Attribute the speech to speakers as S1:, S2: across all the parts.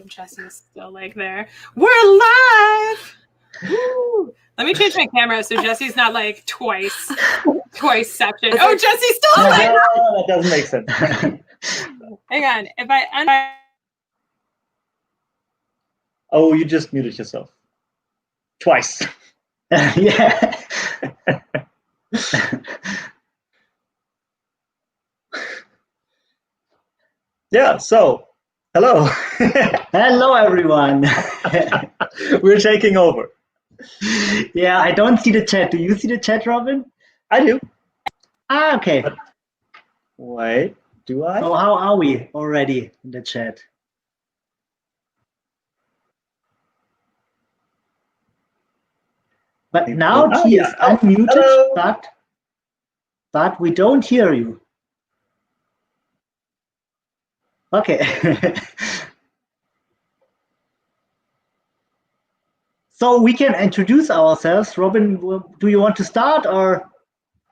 S1: Jesse's still like there. We're live. Woo. Let me change my camera so Jesse's not like twice section. Oh, Jesse's still like.
S2: No, that doesn't make sense.
S1: Hang on. If I
S2: Oh, you just muted yourself. Twice.
S3: Yeah.
S2: Yeah, so, hello.
S3: Hello, everyone.
S2: We're taking over.
S3: Yeah, I don't see the chat. Do you see the chat, Robin?
S2: I do.
S3: Ah, okay.
S2: Wait, do I?
S3: So how are we already in the chat? But now he is unmuted,
S2: hello.
S3: but we don't hear you. Okay. So we can introduce ourselves. Robin, do you want to start or?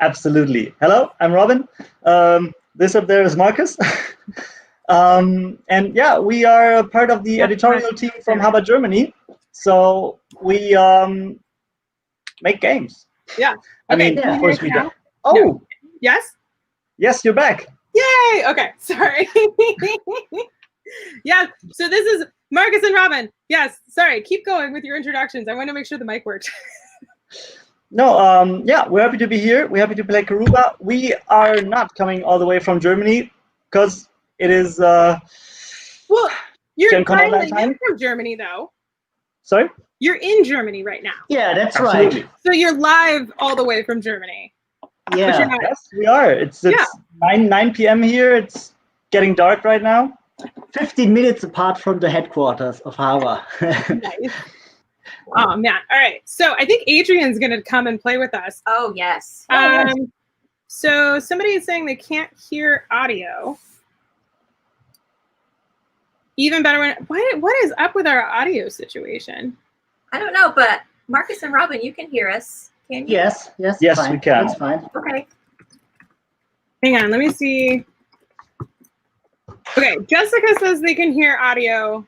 S2: Absolutely. Hello, I'm Robin. This up there is Marcus. And yeah, we are a part of the editorial team from Karuba, Germany. So we make games.
S1: Yeah.
S2: I mean,
S3: yeah.
S2: of course we don't.
S1: Oh. No. Yes?
S2: Yes, you're back.
S1: Yay! Okay, sorry. Yeah, so this is Marcus and Robin. Yes, sorry, keep going with your introductions. I want to make sure the mic worked.
S2: No, yeah, we're happy to be here. We're happy to play Karuba. We are not coming all the way from Germany because it is
S1: well, you're
S2: finally
S1: from Germany though.
S2: Sorry?
S1: You're in Germany right now.
S3: Yeah, that's
S2: Absolutely.
S3: right.
S1: So you're live all the way from Germany.
S3: Yeah.
S2: Yes, we are. It's 9 p.m. here. It's getting dark right now.
S3: 15 minutes apart from the headquarters of Hava.
S1: Nice. Oh man! All right, so I think Adrian's gonna come and play with us.
S4: Oh yes.
S1: So somebody is saying they can't hear audio. Even better when what is up with our audio situation?
S4: I don't know, but Marcus and Robin, you can hear us, can you?
S3: Yes,
S2: Yes, we can.
S3: That's fine.
S4: Okay.
S1: Hang on, let me see. Okay, Jessica says they can hear audio.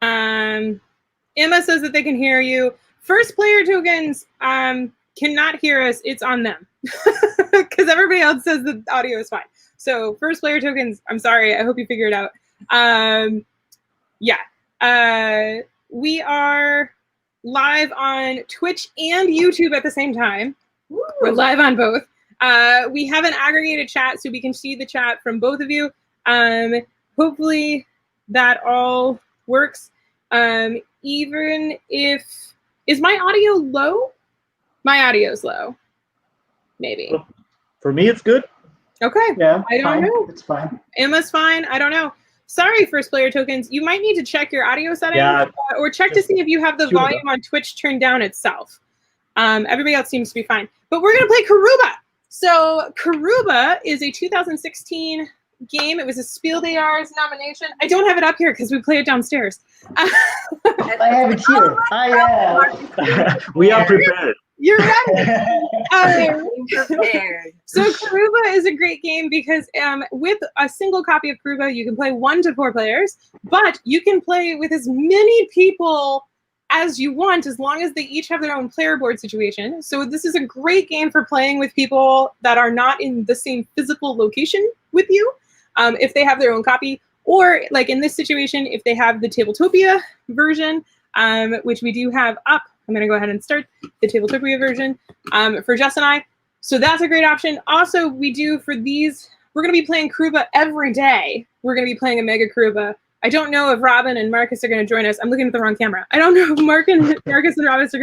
S1: Emma says that they can hear you. First player tokens cannot hear us. It's on them because everybody else says the audio is fine. So first player tokens, I'm sorry. I hope you figure it out. Yeah, we are live on Twitch and YouTube at the same time.
S4: Woo.
S1: We're live on both. We have an aggregated chat so we can see the chat from both of you. Hopefully that all works. Even if, is my audio low? My audio's low. Maybe.
S2: For me, it's good.
S1: Okay.
S3: Yeah,
S1: I don't know.
S3: It's fine.
S1: Emma's fine. I don't know. Sorry, first player tokens. You might need to check your audio settings or check to see if you have the volume on Twitch turned down itself. Everybody else seems to be fine. But we're going to play Karuba. So Karuba is a 2016 game. It was a Spiel des Jahres nomination. I don't have it up here because we play it downstairs.
S3: I have it here.
S2: We are prepared.
S1: You're right.
S4: Prepared.
S1: So Karuba is a great game because with a single copy of Karuba, you can play 1 to 4 players, but you can play with as many people as you want, as long as they each have their own player board situation. So this is a great game for playing with people that are not in the same physical location with you, if they have their own copy, or like in this situation, if they have the Tabletopia version, which we do have up. I'm going to go ahead and start the Tabletopia version for Jess and I. So that's a great option. Also, we do for these, we're going to be playing Karuba every day. We're going to be playing a Mega Karuba. I don't know if Robin and Marcus are going to join us. I'm looking at the wrong camera. I don't know if Marcus and Robin are going to join us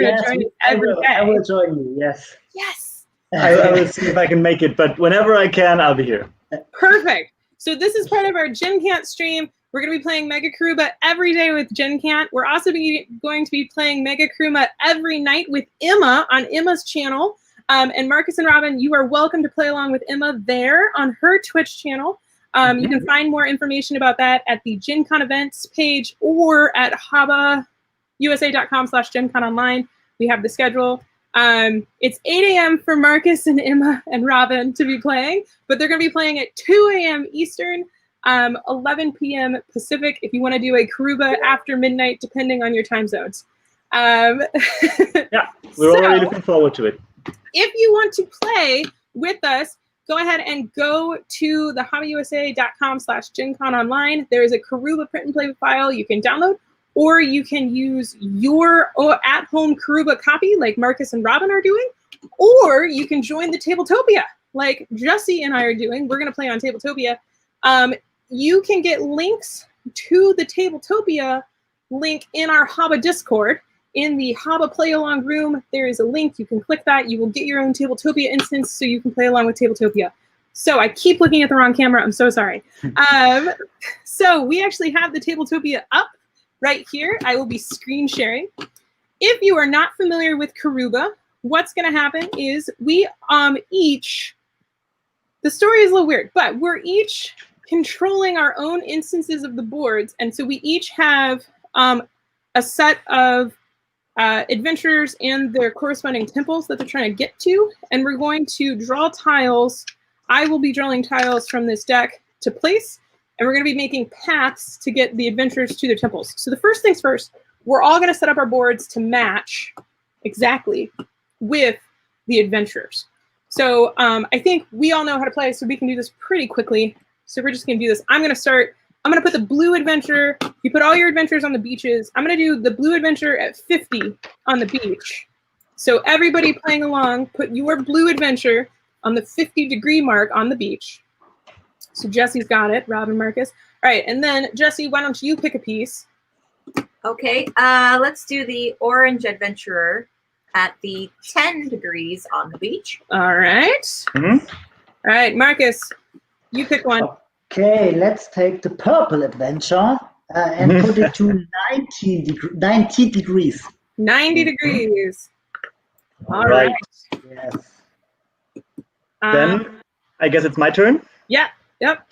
S1: every day.
S3: I will join you, yes.
S1: Yes.
S2: I will see if I can make it, but whenever I can, I'll be here.
S1: Perfect. So this is part of our Gen Cant stream. We're going to be playing Mega Karuba every day with Gen Cant. We're also going to be playing Mega Karuba every night with Emma on Emma's channel. And Marcus and Robin, you are welcome to play along with Emma there on her Twitch channel. You can find more information about that at the Gen Con events page or at habausa.com/GenConOnline. We have the schedule. It's 8 a.m. for Marcus and Emma and Robin to be playing, but they're going to be playing at 2 a.m. Eastern. 11 p.m. Pacific if you want to do a Karuba after midnight, depending on your time zones.
S2: Yeah, we're already looking forward to it.
S1: If you want to play with us, go ahead and go to the hobbyusa.com/GenCon online. There is a Karuba print and play file you can download, or you can use your at-home Karuba copy like Marcus and Robin are doing, or you can join the Tabletopia like Jesse and I are doing. We're going to play on Tabletopia. You can get links to the Tabletopia link in our Haba Discord. In the Haba Play Along room, there is a link. You can click that. You will get your own Tabletopia instance so you can play along with Tabletopia. So I keep looking at the wrong camera. I'm so sorry. So we actually have the Tabletopia up right here. I will be screen sharing. If you are not familiar with Karuba, what's going to happen is we each, the story is a little weird, but we're each controlling our own instances of the boards. And so we each have a set of adventurers and their corresponding temples that they're trying to get to. And we're going to draw tiles. I will be drawing tiles from this deck to place. And we're going to be making paths to get the adventurers to their temples. So the first things first, we're all going to set up our boards to match exactly with the adventurers. So I think we all know how to play, so we can do this pretty quickly. So we're just going to do this. I'm going to start. I'm going to put the blue adventurer. You put all your adventurers on the beaches. I'm going to do the blue adventurer at 50 on the beach. So everybody playing along, put your blue adventure on the 50-degree mark on the beach. So Jesse's got it, Robin, Marcus. All right, and then Jesse, why don't you pick a piece?
S4: Okay, let's do the orange adventurer at the 10 degrees on the beach.
S1: All right.
S2: Mm-hmm.
S1: All right, Marcus, you pick one.
S3: Okay, let's take the purple adventure and put it to 90 degrees.
S1: 90 degrees. All right.
S3: Yes.
S2: Then I guess it's my turn.
S1: Yeah. Yep.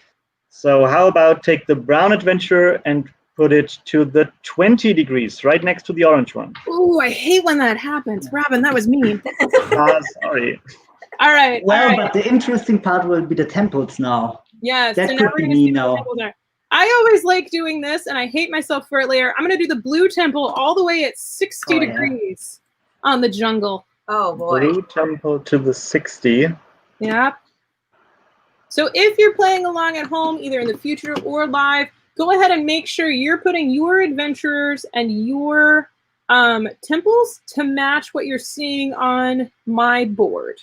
S2: So how about take the brown adventure and put it to the 20 degrees, right next to the orange one.
S1: Ooh, I hate when that happens. Robin, that was mean.
S2: Sorry.
S1: All right.
S3: Well,
S1: all right.
S3: but the interesting part will be the temples now.
S1: Yes.
S3: That
S1: so now
S3: could
S1: we're
S3: be
S1: gonna
S3: me
S1: see what
S3: now.
S1: temples are. I always like doing this, and I hate myself for it later. I'm going to do the blue temple all the way at 60 degrees on the jungle.
S4: Oh, boy.
S2: Blue temple to the 60.
S1: Yep. So if you're playing along at home, either in the future or live, go ahead and make sure you're putting your adventurers and your temples to match what you're seeing on my board.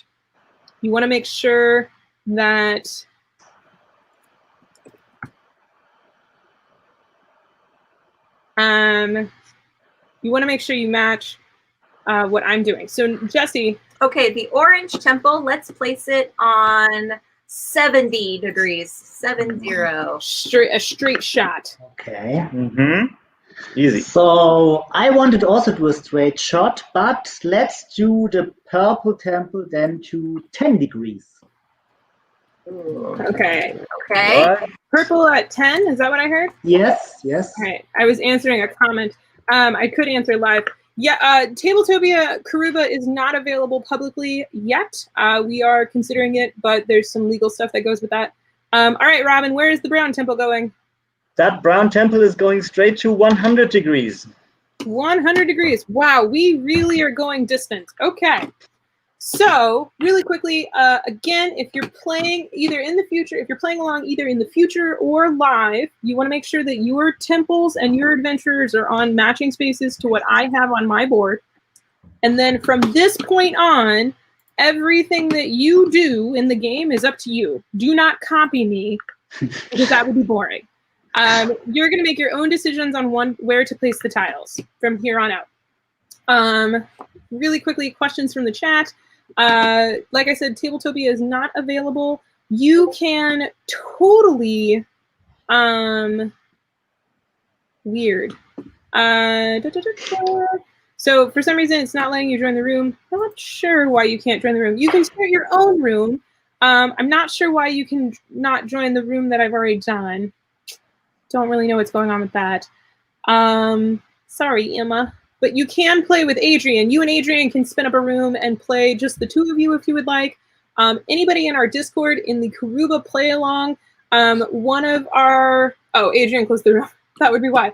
S1: You want to make sure that you want to make sure you match what I'm doing. So Jesse.
S4: Okay, the orange temple, let's place it on 70 degrees. 70.
S1: A straight shot.
S3: Okay.
S2: Mm-hmm. Easy.
S3: So I wanted also to do a straight shot, but let's do the purple temple then to 10 degrees.
S1: Okay.
S4: Okay.
S2: What?
S1: Purple at 10, is that what I heard?
S3: Yes, yes.
S1: All right, I was answering a comment. I could answer live. Yeah, Tabletopia Karuba is not available publicly yet. We are considering it, but there's some legal stuff that goes with that. All right, Robin, where is the brown temple going?
S2: That brown temple is going straight to 100 degrees.
S1: 100 degrees. Wow, we really are going distant. Okay. So, really quickly, again, if you're playing either in the future, if you're playing along either in the future or live, you want to make sure that your temples and your adventurers are on matching spaces to what I have on my board. And then from this point on, everything that you do in the game is up to you. Do not copy me, because that would be boring. You're going to make your own decisions on where to place the tiles from here on out. Really quickly, questions from the chat. Like I said, Tabletopia is not available. You can totally weird. So for some reason, it's not letting you join the room. I'm not sure why you can't join the room. You can start your own room. I'm not sure why you can not join the room that I've already done. Don't really know what's going on with that. Sorry, Emma. But you can play with Adrian. You and Adrian can spin up a room and play just the two of you if you would like. Anybody in our Discord in the Karuba play along, One of our Adrian closed the room. That would be why.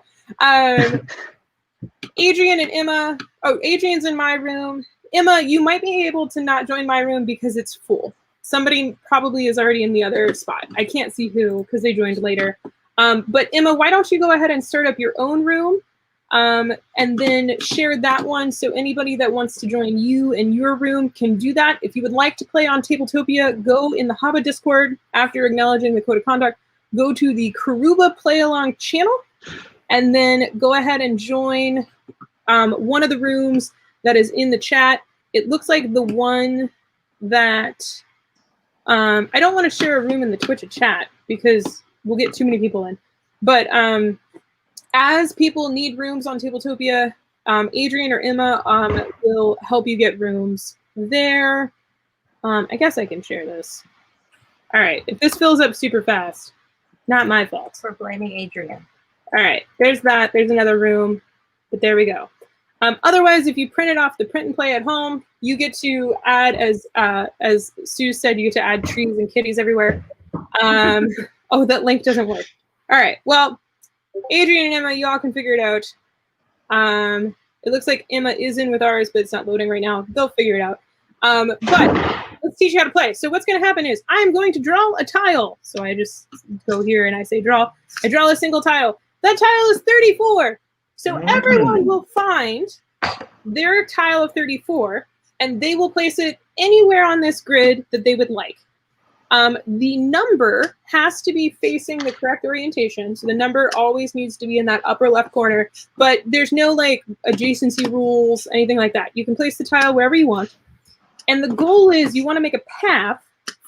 S1: Adrian and Emma. Oh, Adrian's in my room. Emma, you might be able to not join my room because it's full. Somebody probably is already in the other spot. I can't see who because they joined later. But Emma, why don't you go ahead and start up your own room and then share that one so anybody that wants to join you in your room can do that. If you would like to play on Tabletopia, go in the Haba Discord after acknowledging the code of conduct. Go to the Karuba Play Along channel and then go ahead and join one of the rooms that is in the chat. It looks like the one that I don't want to share a room in the Twitch chat because we'll get too many people in. But as people need rooms on Tabletopia, Adrian or Emma will help you get rooms there. I guess I can share this. All right. If this fills up super fast, not my fault.
S4: We're blaming Adrian.
S1: All right. There's that. There's another room. But there we go. Otherwise, if you print it off the print and play at home, you get to add, as Sue said, you get to add trees and kitties everywhere. Oh, that link doesn't work. All right. Well, Adrian and Emma, you all can figure it out. It looks like Emma is in with ours, but it's not loading right now. They'll figure it out. But let's teach you how to play. So what's going to happen is I'm going to draw a tile. So I just go here and I say draw. I draw a single tile. That tile is 34. So everyone will find their tile of 34, and they will place it anywhere on this grid that they would like. The number has to be facing the correct orientation. So the number always needs to be in that upper left corner, but there's no like adjacency rules, anything like that. You can place the tile wherever you want. And the goal is you want to make a path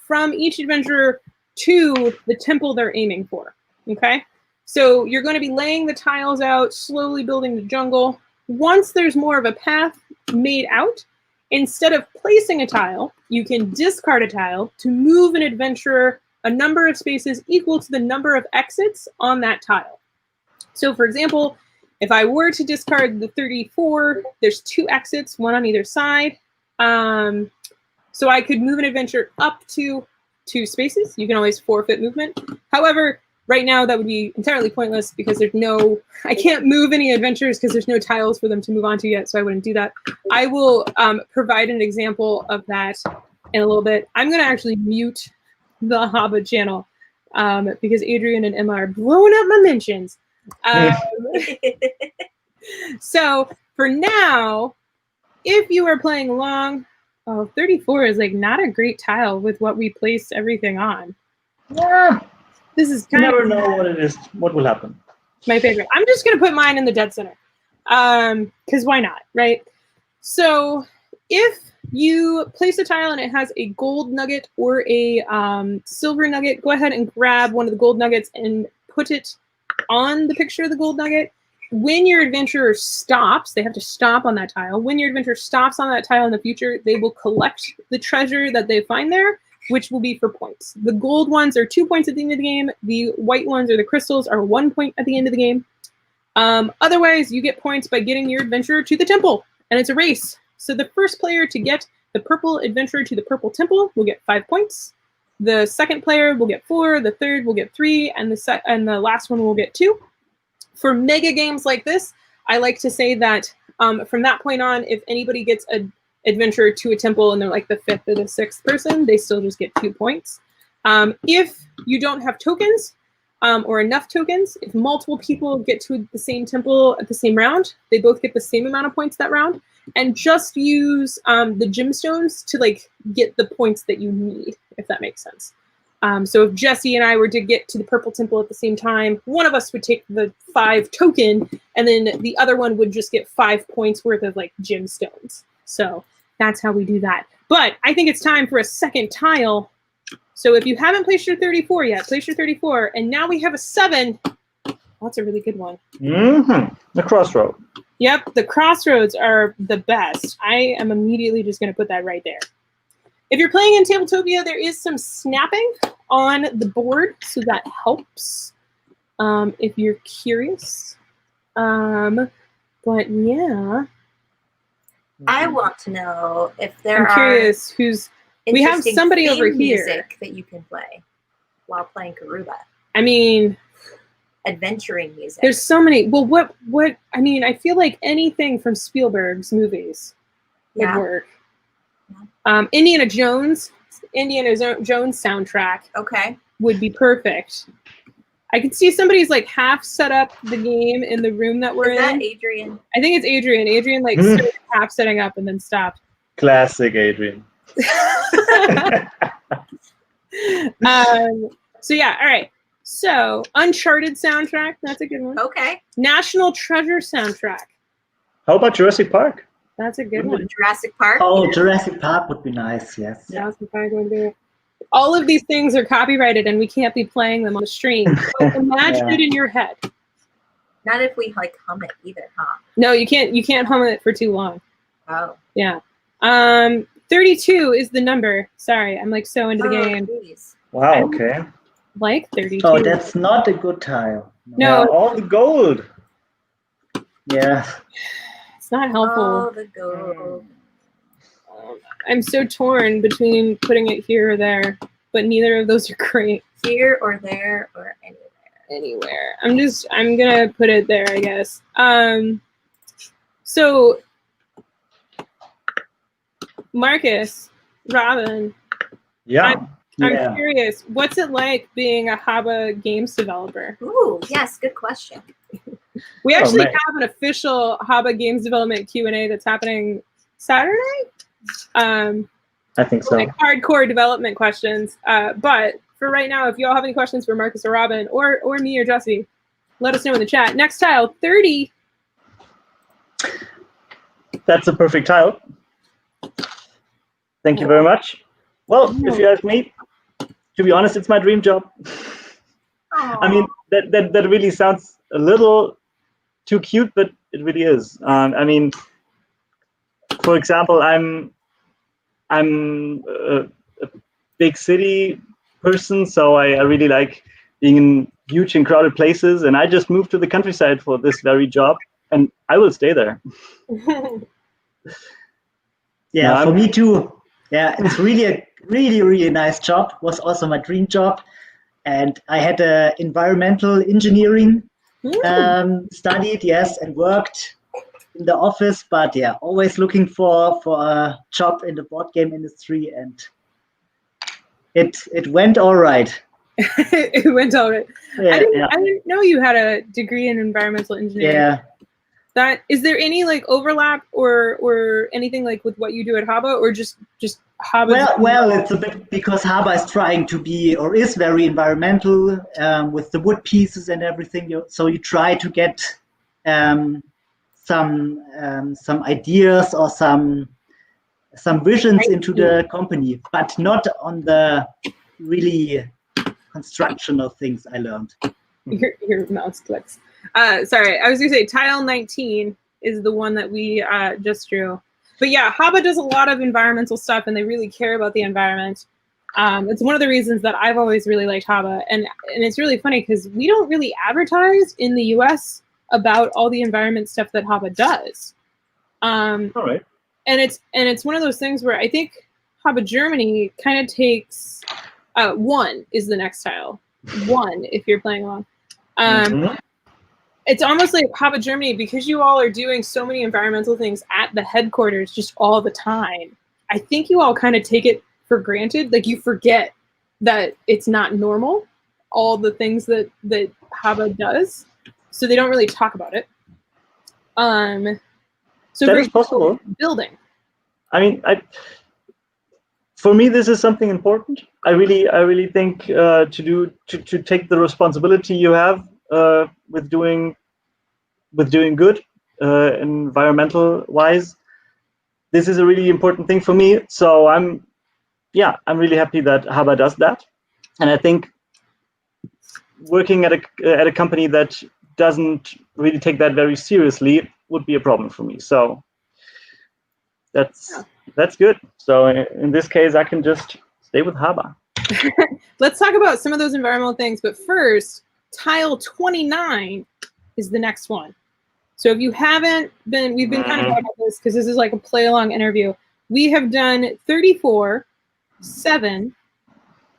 S1: from each adventurer to the temple they're aiming for, okay? So you're going to be laying the tiles out, slowly building the jungle. Once there's more of a path made out, instead of placing a tile, you can discard a tile to move an adventurer a number of spaces equal to the number of exits on that tile. So for example, if I were to discard the 34, there's 2 exits, one on either side. So I could move an adventurer up to 2 spaces. You can always forfeit movement. However, right now that would be entirely pointless because I can't move any adventurers because there's no tiles for them to move on to yet, so I wouldn't do that. I will provide an example of that in a little bit. I'm going to actually mute the Haba channel because Adrian and Emma are blowing up my mentions. So for now, if you are playing along, 34 is like not a great tile with what we place everything on.
S2: Yeah.
S1: This is
S2: You
S1: kind
S2: never
S1: of
S2: know what it is, what will happen.
S1: my favorite. I'm just going to put mine in the dead center because why not, right? So if you place a tile and it has a gold nugget or a silver nugget, go ahead and grab one of the gold nuggets and put it on the picture of the gold nugget. When your adventurer stops, they have to stop on that tile. When your adventurer stops on that tile in the future, they will collect the treasure that they find there, which will be for points. The gold ones are 2 points at the end of the game. The white ones or the crystals are 1 point at the end of the game. Otherwise, you get points by getting your adventurer to the temple, and it's a race. So the first player to get the purple adventurer to the purple temple will get 5 points. The second player will get 4, the third will get 3, and the last one will get 2. For mega games like this, I like to say that from that point on, if anybody gets an adventurer to a temple and they're like the 5th or the 6th person, they still just get 2 points. If you don't have tokens or enough tokens, if multiple people get to the same temple at the same round, they both get the same amount of points that round. And just use the gemstones to like get the points that you need, if that makes sense. So if Jesse and I were to get to the purple temple at the same time, one of us would take the 5 token, and then the other one would just get 5 points worth of like gemstones. So that's how we do that. But I think it's time for a second tile. So if you haven't placed your 34 yet, place your 34, and now we have a 7. That's a really good one.
S2: The crossroad.
S1: Yep, the crossroads are the best. I am immediately just going to put that right there. If you're playing in Tabletopia, there is some snapping on the board, so that helps if you're curious. But yeah.
S4: I want to know if there
S1: I'm curious who's... We have somebody over here
S4: music that you can play while playing Karuba?
S1: I mean,
S4: Adventuring music.
S1: there's so many. Well, what? I mean, I feel like anything from Spielberg's movies would
S4: Yeah.
S1: work. Indiana Jones soundtrack
S4: Okay.
S1: would be perfect. I could see somebody's like half set up the game in the room that we're
S4: Is that
S1: in.
S4: Adrian?
S1: I think it's Adrian. Adrian like started half setting up and then stopped.
S2: Classic Adrian.
S1: So yeah, all right. So Uncharted soundtrack, that's a good one.
S4: Okay.
S1: National Treasure soundtrack,
S2: How about Jurassic Park?
S1: that's a good one.
S4: Jurassic Park.
S3: Oh, Jurassic Park would be nice. Yes.
S1: Jurassic Park would be- All of these things are copyrighted and we can't be playing them on the stream. So imagine
S3: Yeah.
S1: it in your head.
S4: Not if we like hum it either, huh?
S1: No, you can't hum it for too long.
S4: Oh.
S1: Yeah. 32 is the number. Sorry, I'm like so into the game.
S4: Please.
S2: Wow, okay.
S1: Like 32.
S3: Oh, that's not a good tile.
S1: No.
S2: Yeah, all the gold.
S3: Yeah.
S1: It's not helpful.
S4: Oh, the gold.
S1: I'm so torn between putting it here or there, but neither of those are great
S4: Here or there or
S1: anywhere.
S4: anywhere.
S1: I'm gonna put it there, I guess. So Marcus, Robin,
S2: Yeah.
S1: I'm
S3: Yeah.
S1: curious, what's it like being a Haba games developer?
S4: Ooh, yes, good question.
S1: We actually
S2: man.
S1: have an official Haba games development Q&A that's happening Saturday.
S2: I think so.
S1: Like hardcore development questions. But for right now, if you all have any questions for Marcus or Robin or me or Jesse, let us know in the chat. Next tile, 30.
S2: That's a perfect tile. Thank you very much. Well, if you ask me, to be honest, it's my dream job. I mean, that really sounds a little too cute, but it really is. I mean, for example, I'm a big city person, so I really like being in huge and crowded places, and I just moved to the countryside for this very job, and I will stay there.
S3: Yeah,
S2: No,
S3: for me too. Yeah, it's really a really nice job. Was also my dream job, and I had environmental engineering studied, yes, and worked in the office. But yeah, always looking for a job in the board game industry, and it went all right.
S1: It went all right.
S3: Yeah,
S1: I didn't know you had a degree in environmental engineering.
S3: yeah.
S1: That is there any like overlap or anything like with what you do at Haba or just Haba?
S3: Well, it's a bit because Haba is trying to be or is very environmental with the wood pieces and everything. So you try to get some ideas or some visions into the company, but not on the really constructional things I learned.
S1: Your mouse clicks. Sorry, I was gonna say tile 19 is the one that we just drew. But yeah, Haba does a lot of environmental stuff and they really care about the environment. It's one of the reasons that I've always really liked Haba. And it's really funny because we don't really advertise in the US about all the environment stuff that Haba does.
S2: All right.
S1: And it's one of those things where I think Haba Germany kind of takes one is the next tile. One if you're playing along. It's almost like Haba Germany, because you all are doing so many environmental things at the headquarters just all the time. I think you all kind of take it for granted. Like you forget that it's not normal, all the things that Haba does. So they don't really talk about it. So
S2: That is possible.
S1: Building.
S2: I mean, for me, this is something important. I really think to take the responsibility you have with doing good environmental wise. This is a really important thing for me. So I'm really happy that Haba does that, and I think working at a company that doesn't really take that very seriously would be a problem for me. So that's good. So in this case, I can just stay with Haba.
S1: Let's talk about some of those environmental things. But first, tile 29 is the next one. So if you haven't been, we've been kind of talking about this because this is like a play along interview. We have done 34, 7,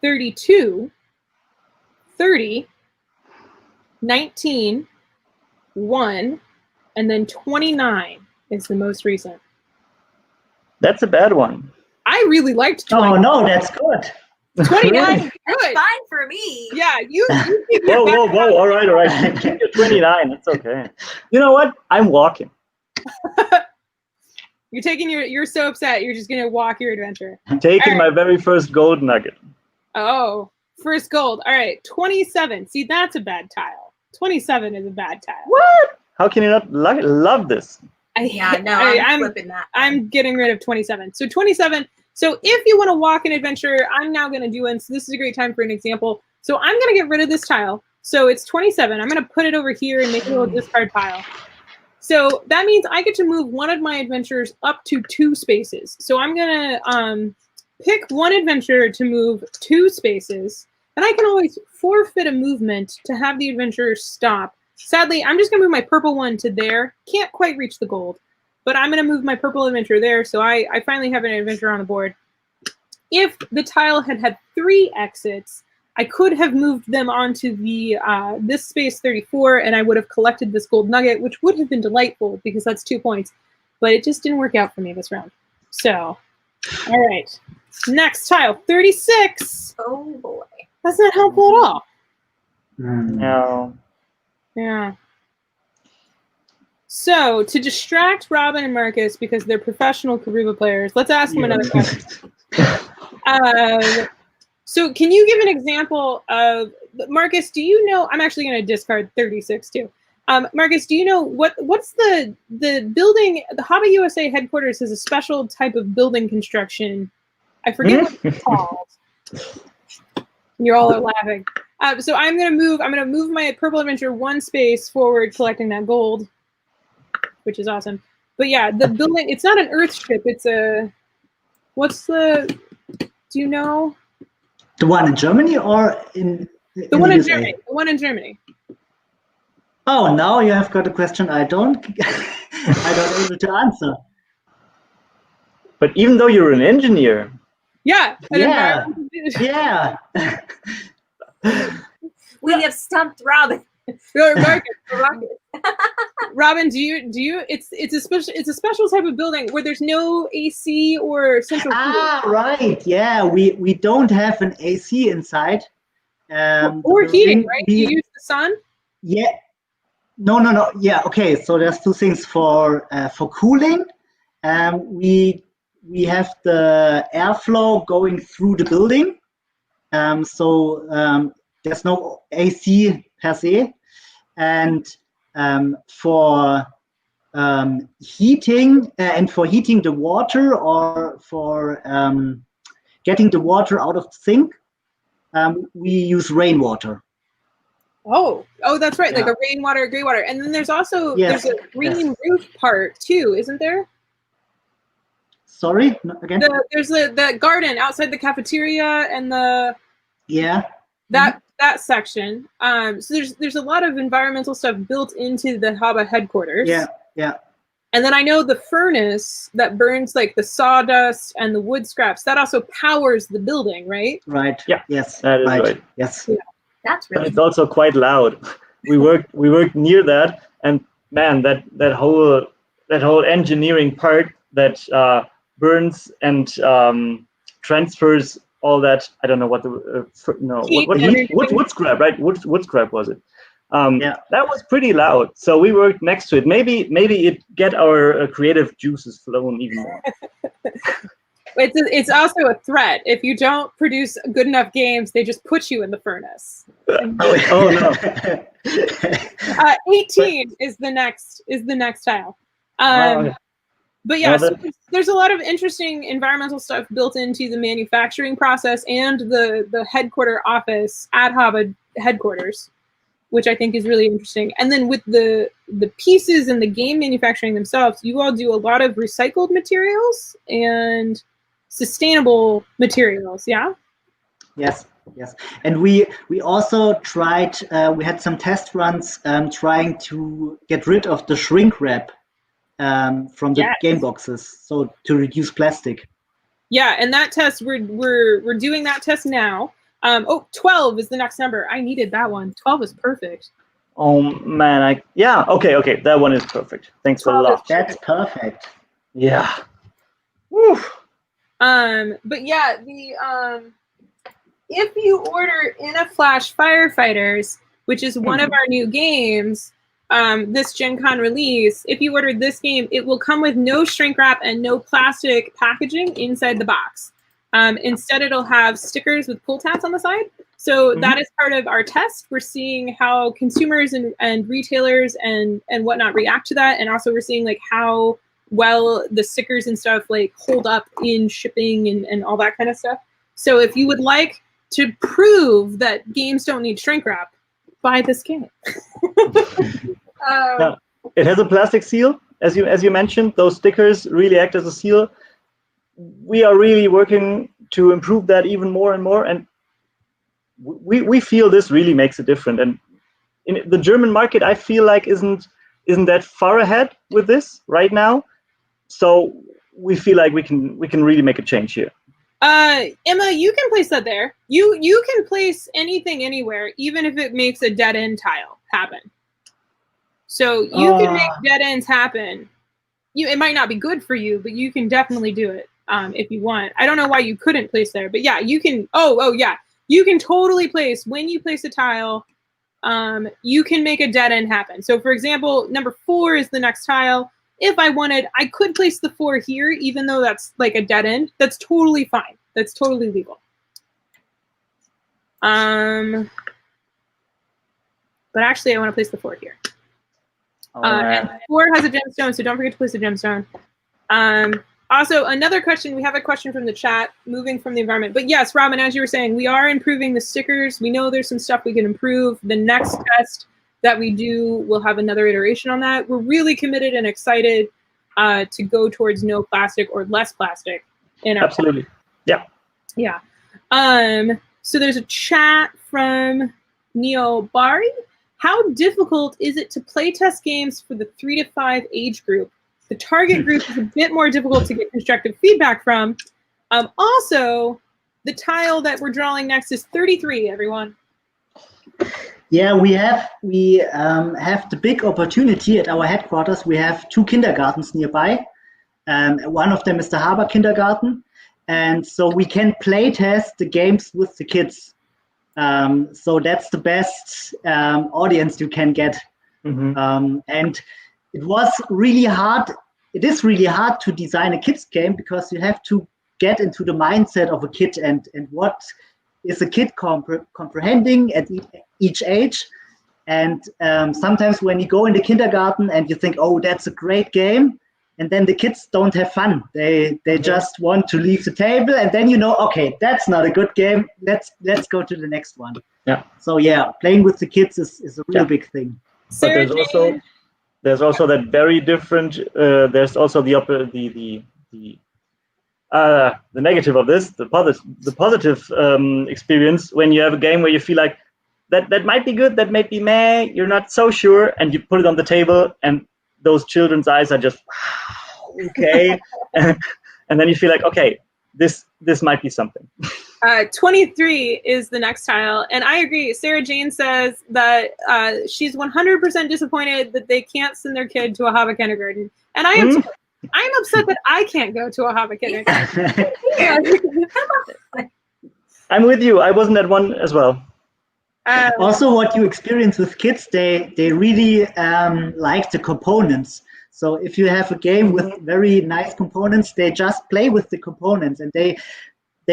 S1: 32, 30, 19, 1, and then 29 is the most recent.
S2: That's a bad one.
S1: I really liked 29.
S3: Oh no, that's good.
S1: 29 is
S4: That's
S1: good.
S4: fine for me.
S1: Yeah, you keep
S2: Whoa,
S1: your
S2: whoa,
S1: back
S2: whoa! All right. Keep your 29. It's okay. You know what? I'm walking.
S1: You're taking you're so upset. You're just gonna walk your adventure.
S2: Taking
S1: All
S2: my
S1: right.
S2: very first gold nugget.
S1: Oh, first gold. All right, 27. See, that's a bad tile. 27 is a bad tile.
S2: What? How can you not love this?
S4: Yeah, no, I'm flipping that.
S1: I'm getting rid of 27. So 27. So if you want to walk an adventure, I'm now going to do one. So this is a great time for an example. So I'm going to get rid of this tile. So it's 27. I'm going to put it over here and make a little discard pile. So that means I get to move one of my adventures up to 2 spaces. So I'm going to pick one adventure to move 2 spaces. And I can always forfeit a movement to have the adventure stop. Sadly, I'm just going to move my purple one to there. Can't quite reach the gold. But I'm going to move my purple adventure there, so I finally have an adventure on the board. If the tile had 3 exits, I could have moved them onto the this space 34, and I would have collected this gold nugget, which would have been delightful because that's 2 points. But it just didn't work out for me this round. So, all right. Next tile, 36.
S4: Oh boy.
S1: That's not helpful at all.
S2: No.
S1: Yeah. So, to distract Robin and Marcus because they're professional Karuba players, let's ask them another question. So, can you give an example of Marcus? Do you know? I'm actually going to discard 36 too. Marcus, do you know what's the building? The Hobby USA headquarters has a special type of building construction. I forget what it's called. You're all laughing. So I'm gonna move my purple adventure 1 space forward, collecting that gold, which is awesome. But yeah, the building, it's not an Earth ship, it's a, do you know?
S3: The one in Germany or in
S1: The one in
S3: USA?
S1: Germany. The one in Germany.
S3: Oh, now you have got a question I don't able to answer.
S2: But even though you're an engineer.
S1: Yeah.
S3: Yeah. Yeah.
S4: We have stumped Robin.
S1: Robin, do you? It's a special type of building where there's no AC or central heating.
S3: Right. Yeah, we don't have an AC inside.
S1: Or heating, right? You use the sun.
S3: Yeah. No. Yeah. Okay. So there's 2 things for cooling. We have the airflow going through the building. So there's no AC per se, and for heating the water or for getting the water out of the sink, we use rainwater.
S1: Oh, that's right.
S3: Yeah.
S1: Like a rainwater, gray water, and then there's also
S3: Yes,
S1: there's a green roof part too, isn't there?
S3: Sorry, again.
S1: There's the garden outside the cafeteria and the that section. So there's a lot of environmental stuff built into the Haba headquarters.
S3: Yeah.
S1: And then I know the furnace that burns like the sawdust and the wood scraps, that also powers the building, right?
S3: Right.
S2: Yeah.
S3: Yes.
S2: That is right.
S3: Yes.
S1: Yeah.
S4: That's
S2: But
S4: really
S2: it's also quite loud. We worked near that, and man, that whole engineering part that burns and transfers all that. I don't know what the wood scrap, right? Wood scrap was it? That was pretty loud. So we worked next to it. Maybe it get our creative juices flowing even more.
S1: It's also a threat. If you don't produce good enough games, they just put you in the furnace.
S2: Oh no.
S1: 18 is the next tile. But yeah, so there's a lot of interesting environmental stuff built into the manufacturing process and the headquarter office at Haba headquarters, which I think is really interesting. And then with the pieces and the game manufacturing themselves, you all do a lot of recycled materials and sustainable materials, yeah?
S3: Yes. And we also tried, we had some test runs trying to get rid of the shrink wrap from the game boxes, so to reduce plastic.
S1: Yeah, and that test we're doing that test now. Oh, 12 is the next number. I needed that one. 12 is perfect.
S2: Oh man, okay, that one is perfect. Thanks a
S1: 12 is
S2: lot.
S3: That's perfect.
S2: Yeah. Woo.
S1: But yeah, if you order In a Flash Firefighters, which is one of our new games, this Gen Con release, if you order this game, it will come with no shrink wrap and no plastic packaging inside the box. Instead, it'll have stickers with pull tabs on the side. So that is part of our test. We're seeing how consumers and retailers and whatnot react to that. And also we're seeing like how well the stickers and stuff like hold up in shipping and all that kind of stuff. So if you would like to prove that games don't need shrink wrap, buy this game.
S2: Yeah. It has a plastic seal, as you mentioned. Those stickers really act as a seal. We are really working to improve that even more and more, and we feel this really makes a difference. And in the German market, I feel like isn't that far ahead with this right now. So we feel like we can really make a change here.
S1: Emma, you can place that there. You can place anything anywhere, even if it makes a dead end tile happen. So you can make dead ends happen. It might not be good for you, but you can definitely do it if you want. I don't know why you couldn't place there, but yeah, you can. Oh yeah, you can totally place when you place a tile. You can make a dead end happen. So for example, number 4 is the next tile. If I wanted, I could place the 4 here, even though that's like a dead end. That's totally fine. That's totally legal. But actually, I want to place the 4 here. And 4 has a gemstone, so don't forget to place a gemstone. Also, another question, we have a question from the chat, moving from the environment. But yes, Robin, as you were saying, we are improving the stickers. We know there's some stuff we can improve. The next test that we do, we'll have another iteration on that. We're really committed and excited to go towards no plastic or less plastic in our
S2: Absolutely. Yeah.
S1: Yeah. So there's a chat from Neo Bari. How difficult is it to play test games for the 3 to 5 age group? The target group is a bit more difficult to get constructive feedback from. Also, the tile that we're drawing next is 33, everyone.
S3: Yeah, we have the big opportunity at our headquarters. We have 2 kindergartens nearby. One of them is the Harbor Kindergarten. And so we can play test the games with the kids. So that's the best audience you can get. And it was really hard. It is really hard to design a kids game because you have to get into the mindset of a kid and what is a kid comprehending at each age. And sometimes when you go in the kindergarten and you think, oh, that's a great game, and then the kids don't have fun. They just want to leave the table, and then you know, okay, that's not a good game. Let's go to the next one.
S2: Yeah.
S3: So yeah, playing with the kids is a real big thing.
S2: But there's also that very different. There's also the negative of this, the positive experience when you have a game where you feel like that might be good, that might be meh. You're not so sure, and you put it on the table, and those children's eyes are just wow, okay, and then you feel like, okay, this might be something.
S1: 23 is the next tile, and I agree. Sarah Jane says that she's 100% disappointed that they can't send their kid to a Hava kindergarten, and I am. I'm upset that I can't go to a Hava kindergarten.
S2: I'm with you. I wasn't at one as well.
S3: Also, what you experience with kids, they really like the components. So if you have a game with very nice components, they just play with the components, and they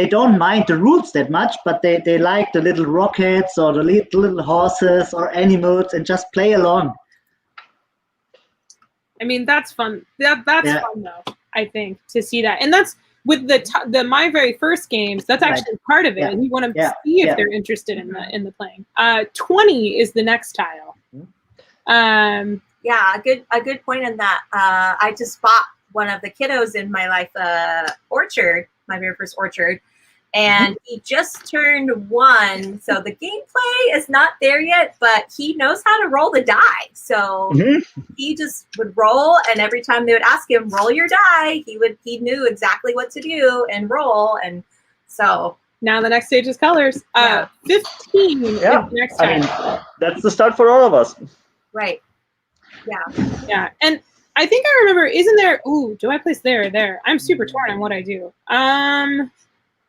S3: don't mind the rules that much, but they like the little rockets or the little horses or animals and just play along.
S1: I mean, that's fun. That's fun though, I think, to see that. And that's with the my very first games, that's actually part of it. And you want to see if they're interested in the playing. 20 is the next tile.
S4: Yeah, a good point in that. I just bought one of the kiddos in my life orchard, my very first orchard, and he just turned 1. So the gameplay is not there yet, but he knows how to roll the die. So he just would roll, and every time they would ask him, roll your die, he knew exactly what to do and roll. And so
S1: Now the next stage is colors. 15 is
S2: Yeah,
S1: the next
S2: I
S1: tile.
S2: mean, that's the start for all of us.
S4: Right. Yeah.
S1: Yeah, and I think I remember, isn't there, ooh, do I place there or there? I'm super torn on what I do. I'm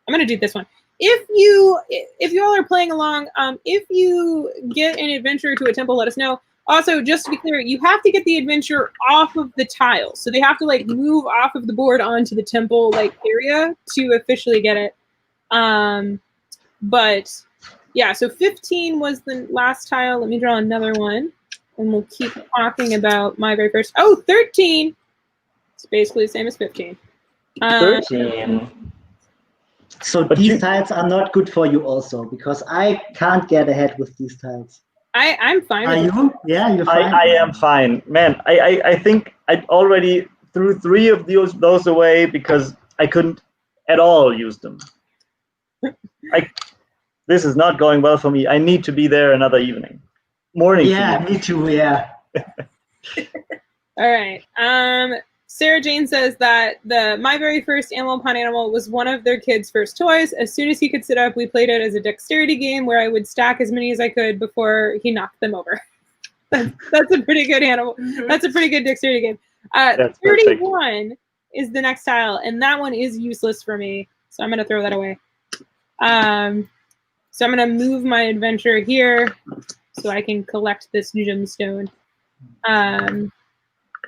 S1: gonna do this one. If you all are playing along, if you get an adventure to a temple, let us know. Also, just to be clear, you have to get the adventure off of the tiles. So they have to like move off of the board onto the temple like area to officially get it. But yeah, so 15 was the last tile. Let me draw another one. And we'll keep talking about my very first. Oh, 13! It's basically the same as 15.
S2: 13.
S3: So
S2: But
S3: these tiles are not good for you also, because I can't get ahead with these tiles.
S1: I'm fine
S3: Are
S1: with it.
S3: you? Yeah, you're fine.
S2: I am fine. Man, I think I already threw 3 of those away because I couldn't at all use them. This is not going well for me. I need to be there another evening. Morning.
S3: Yeah, me too, yeah.
S1: All right. Sarah Jane says that my very first Animal Upon Animal was one of their kids' first toys. As soon as he could sit up, we played it as a dexterity game where I would stack as many as I could before he knocked them over. That's a pretty good animal. That's a pretty good dexterity game. 31 is the next tile, and that one is useless for me, so I'm going to throw that away. So I'm going to move my adventure here so I can collect this gemstone.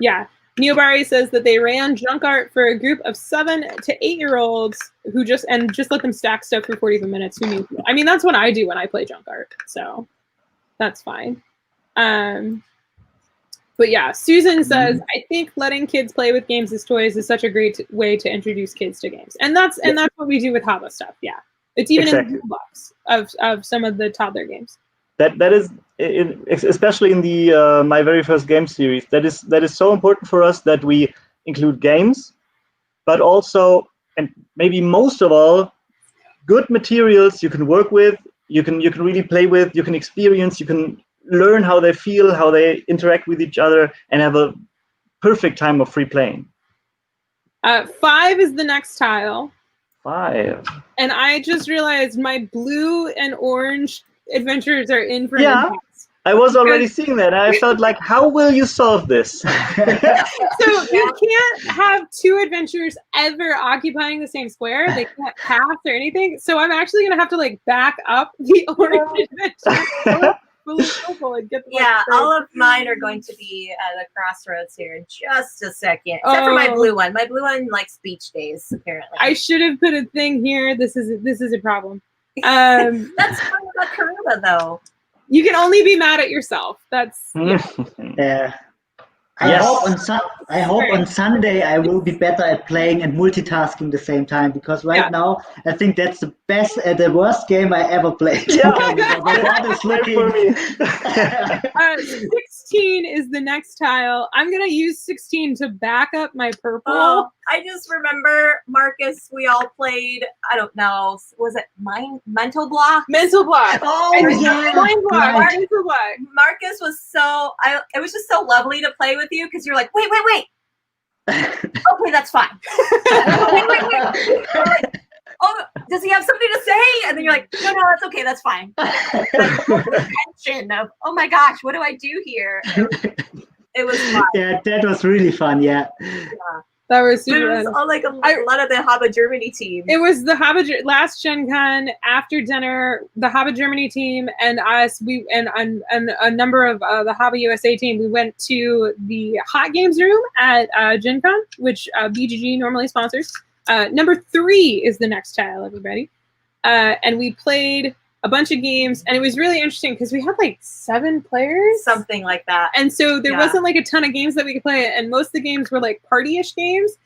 S1: Yeah. Neobari says that they ran junk art for a group of 7 to 8-year-olds who just let them stack stuff for 45 minutes. Who knew? I mean, that's what I do when I play junk art, so that's fine. But yeah, Susan says, I think letting kids play with games as toys is such a great way to introduce kids to games, and that's what we do with Hava stuff. Yeah, it's even in the toolbox of some of the toddler games.
S2: That is, especially in the My Very First Game series, that is so important for us that we include games, but also, and maybe most of all, good materials you can work with, you can really play with, you can experience, you can learn how they feel, how they interact with each other, and have a perfect time of free playing.
S1: 5 is the next tile.
S2: 5.
S1: And I just realized my blue and orange adventures are in for
S2: Yeah, I was already seeing that. I felt like, how will you solve this?
S1: So you can't have 2 adventures ever occupying the same square. They can't pass or anything. So I'm actually gonna have to like back up the orange adventure.
S4: Yeah, all of mine are going to be at a crossroads here in just a second. Except for my blue one. My blue one likes beach days, apparently.
S1: I should have put a thing here. This is a problem.
S4: That's fun about Karuba, though.
S1: You can only be mad at yourself. That's
S3: yeah. I hope on Sunday I will be better at playing and multitasking the same time, because now I think that's the worst game I ever played.
S2: Yeah,
S3: my board is looking.
S1: 16 is the next tile. I'm gonna use 16 to back up my purple.
S4: Oh, I just remember, Marcus, we all played, I don't know, was it Mental Block?
S1: Mental Block.
S3: Oh, yeah.
S1: Mind Block.
S3: Right.
S1: Mental Block.
S4: Marcus was it was just so lovely to play with you, because you're like, wait. Okay, that's fine. wait. Oh, does he have something to say? And then you're like, no, that's okay, that's fine. Tension of, oh my gosh, what do I do here? It was fun.
S3: Yeah, that was really fun. Yeah.
S1: That was super.
S4: It was all like a lot of the Haba Germany team.
S1: It was the Haba last Gen Con after dinner. The Haba Germany team and us, and a number of the Haba USA team. We went to the Hot Games room at Gen Con, which BGG normally sponsors. Number 3 is the next tile, everybody. And we played a bunch of games, and it was really interesting because we had like 7 players,
S4: something like that,
S1: and so there wasn't like a ton of games that we could play, and most of the games were like party-ish games,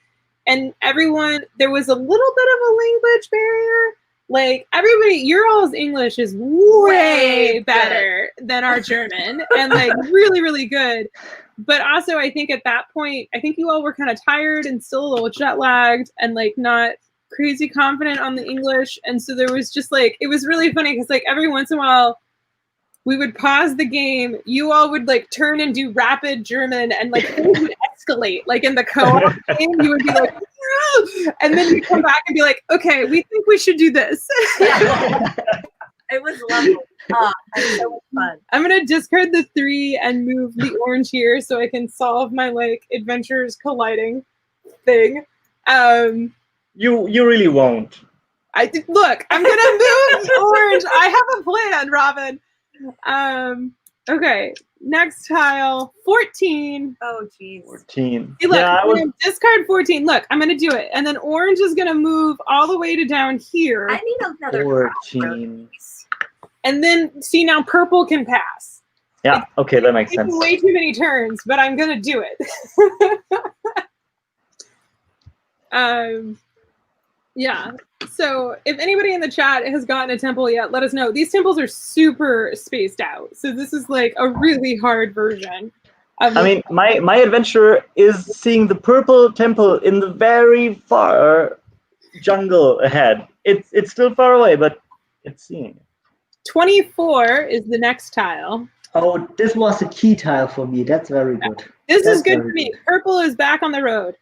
S1: and there was a little bit of a language barrier. Like everybody, your all's English is way better than our German, and like really, really good. But also, I think at that point, I think you all were kind of tired and still a little jet lagged, and like not crazy confident on the English, and so there was just like, it was really funny because like every once in a while we would pause the game, you all would like turn and do rapid German, and like things would escalate. Like in the co-op game, you would be like, And then you come back and be like, okay, we think we should do this.
S4: It was lovely. Oh, that's so much fun.
S1: I'm gonna discard the 3 and move the orange here so I can solve my like adventures colliding thing.
S2: You really won't.
S1: Look, I'm gonna move the orange. I have a plan, Robin. Okay, next tile, 14.
S4: Oh, jeez.
S2: 14.
S1: Hey, look,
S2: Yeah,
S1: I'm gonna discard 14. Look, I'm gonna do it, and then orange is gonna move all the way to down here,
S4: I need another
S2: 14.
S1: and then see now purple can pass.
S2: Yeah, okay, that makes
S1: It's
S2: sense.
S1: way too many turns, but I'm gonna do it. Yeah. So if anybody in the chat has gotten a temple yet, let us know. These temples are super spaced out, so this is like a really hard version.
S2: I mean, my adventure is seeing the purple temple in the very far jungle ahead. It's still far away, but it's seeing it.
S1: 24 is the next tile.
S3: Oh, this was a key tile for me. That's very good.
S1: This is
S3: That's
S1: good
S3: very
S1: for me.
S3: good.
S1: Purple is back on the road.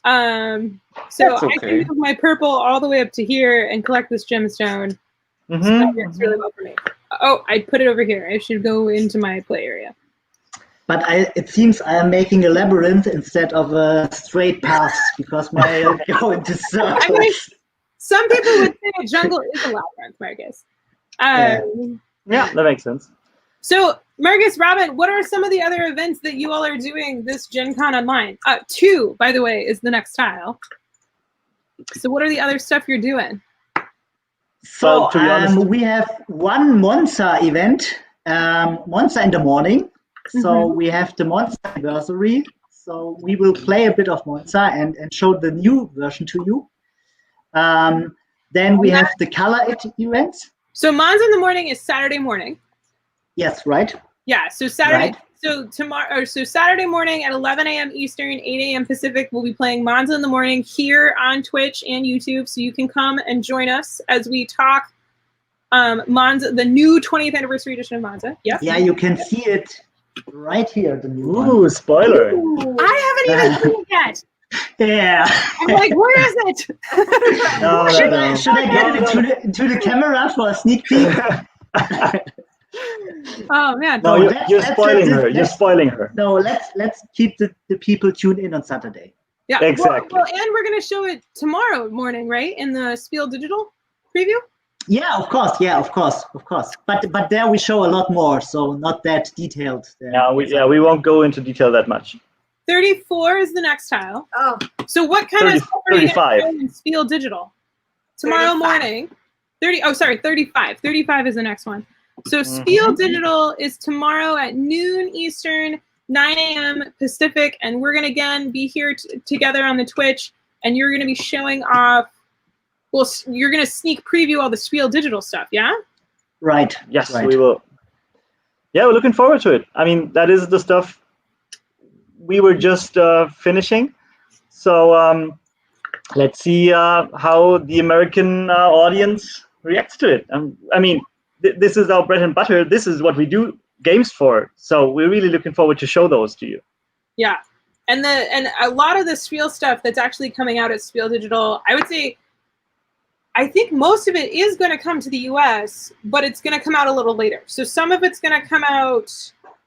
S1: So
S2: That's
S1: I
S2: okay.
S1: can move my purple all the way up to here and collect this gemstone. So that works really well for me. Oh, I put it over here. I should go into my play area.
S3: But it seems I am making a labyrinth instead of a straight path because my go into circles.
S1: I mean, some people would say a jungle is a labyrinth, Marcus.
S2: Yeah, that makes sense.
S1: So, Marcus, Robin, what are some of the other events that you all are doing this Gen Con online? 2, by the way, is the next tile. So what are the other stuff you're doing?
S3: So
S2: to be honest,
S3: we have one Monza event, Monza in the morning. So we have the Monza anniversary. So we will play a bit of Monza and show the new version to you. Then we have the Color It events.
S1: So Monza in the morning is Saturday morning.
S3: Yes, right.
S1: Yeah, so Saturday.
S3: Right.
S1: So tomorrow, so Saturday morning at 11 a.m. Eastern, 8 a.m. Pacific, we'll be playing Monza in the morning here on Twitch and YouTube. So you can come and join us as we talk Monza, the new 20th anniversary edition of Monza. Yes.
S3: Yeah, you can see it right here. The new one.
S2: ooh, spoiler.
S1: I haven't even seen it yet.
S3: Yeah.
S1: I'm like, where is it?
S2: No,
S3: Should
S2: no.
S3: I get it into the camera for a sneak peek?
S1: Oh man.
S2: No,
S3: No,
S2: you're spoiling her. You're spoiling her.
S3: No, let's keep the people tuned in on Saturday.
S1: Yeah.
S2: Exactly.
S1: Well, and we're gonna show it tomorrow morning, right? In the Spiel Digital preview.
S3: Yeah, of course. Yeah, of course. But there we show a lot more, so not that detailed.
S2: We won't go into detail that much.
S1: 34 is the next tile.
S4: Oh,
S1: So what kind
S2: 30
S1: of stuff are you gonna
S2: 35.
S1: show in Spiel Digital? Tomorrow
S4: 35.
S1: morning. 35. 35 is the next one. So Spiel Digital is tomorrow at noon Eastern, 9 a.m. Pacific, and we're gonna again be here together on the Twitch, and you're gonna be showing off. Well, you're gonna sneak preview all the Spiel Digital stuff, yeah?
S3: Right.
S2: Yes,
S3: right.
S2: we will. Yeah, we're looking forward to it. I mean, that is the stuff we were just finishing. So let's see how the American audience reacts to it. I mean, this is our bread and butter. This is what we do games for. So we're really looking forward to show those to you.
S1: Yeah, and a lot of the Spiel stuff that's actually coming out at Spiel Digital, I would say, I think most of it is going to come to the US, but it's going to come out a little later. So some of it's going to come out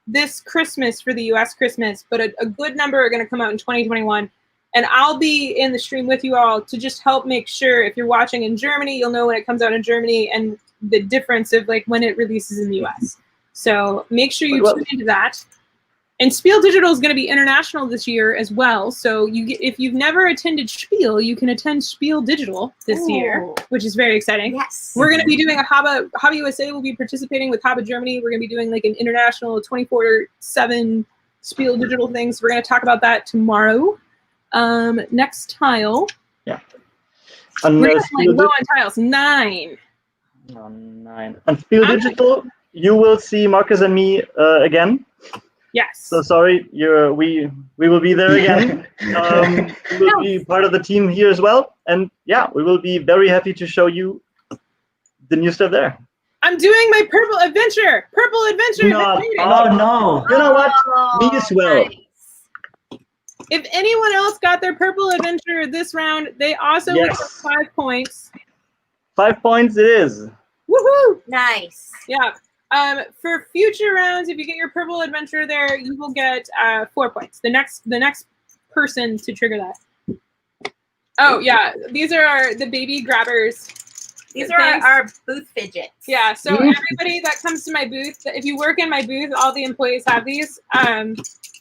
S1: this Christmas for the US Christmas, but a good number are going to come out in 2021. And I'll be in the stream with you all to just help make sure if you're watching in Germany, you'll know when it comes out in Germany and the difference of like when it releases in the US. So make sure you tune into that. And Spiel Digital is going to be international this year as well. So if you've never attended Spiel, you can attend Spiel Digital this year, which is very exciting.
S4: yes.
S1: We're going to be doing a Haba USA will be participating with Haba Germany. We're going to be doing like an international 24/7 Spiel Digital thing. So we're going to talk about that tomorrow. Next tile.
S2: Yeah. And
S1: We're just like low on tiles. 9.
S2: 9. On Spiel Digital, you will see Marcus and me again.
S1: Yes.
S2: So sorry, we will be there again. We will be part of the team here as well, and yeah, we will be very happy to show you the new stuff there.
S1: I'm doing my purple adventure. Purple adventure.
S2: No,
S3: Oh no.
S2: You know what?
S4: Oh,
S2: Me as well.
S4: nice.
S1: If anyone else got their purple adventure this round, they also would get 5 points.
S2: 5 points it is.
S1: Woohoo!
S4: Nice.
S1: Yeah. For future rounds, if you get your purple adventure there, you will get 4 points. The next person to trigger that. Oh yeah, these are the baby grabbers.
S4: These are our booth fidgets.
S1: Yeah, so everybody that comes to my booth, if you work in my booth, all the employees have these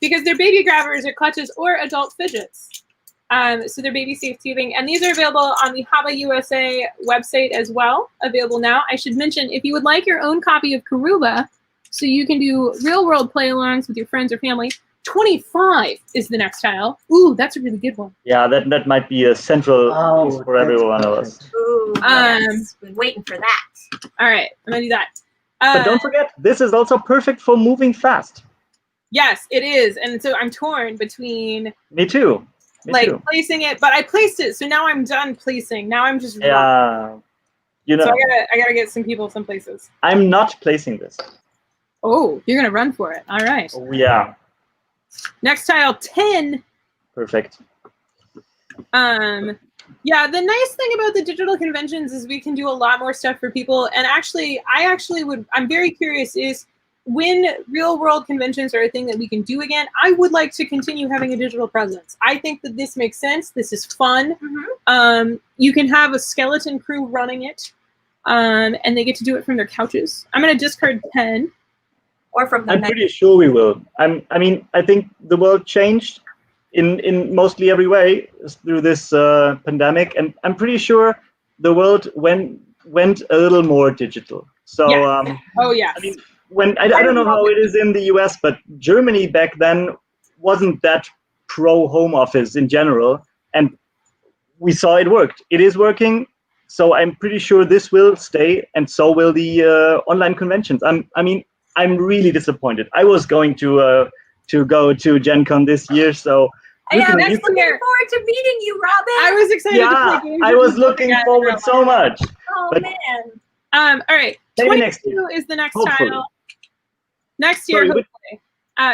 S1: because they're baby grabbers or clutches or adult fidgets. So they're baby safe tubing, and these are available on the Haba USA website as well, available now. I should mention, if you would like your own copy of Karuba, so you can do real-world play-alongs with your friends or family, 25 is the next tile. Ooh, that's a really good one.
S2: Yeah, that might be a central piece for every one of us.
S4: Ooh, yes. Been waiting for that.
S1: All right, I'm gonna do that.
S2: But don't forget, this is also perfect for moving fast.
S1: Yes, it is, and so I'm torn between.
S2: Me too.
S1: Placing it, but I placed it, so now I'm done placing. Now I'm just
S2: yeah. You know.
S1: So I gotta get some people some places.
S2: I'm not placing this.
S1: Oh, you're gonna run for it. All right.
S2: Oh, yeah.
S1: Next tile, 10.
S2: Perfect.
S1: Yeah, the nice thing about the digital conventions is we can do a lot more stuff for people. And actually, I'm very curious is when real world conventions are a thing that we can do again, I would like to continue having a digital presence. I think that this makes sense. This is fun. Mm-hmm. You can have a skeleton crew running it, and they get to do it from their couches. I'm going to discard 10.
S4: Or from the
S2: I'm pretty sure we will. I think the world changed in mostly every way through this pandemic, and I'm pretty sure the world went a little more digital. So
S1: yes. Oh yes.
S2: I mean, I don't know how it is in the US, but Germany back then wasn't that pro home office in general, and we saw it worked. It is working, so I'm pretty sure this will stay, and so will the online conventions. I'm really disappointed. I was going to go to Gen Con this year, so
S4: I'm looking forward to meeting you, Robin.
S1: I was excited to play games.
S2: I was looking forward so much.
S4: Oh man.
S1: All right. 22 is the next tile. Next year, hopefully.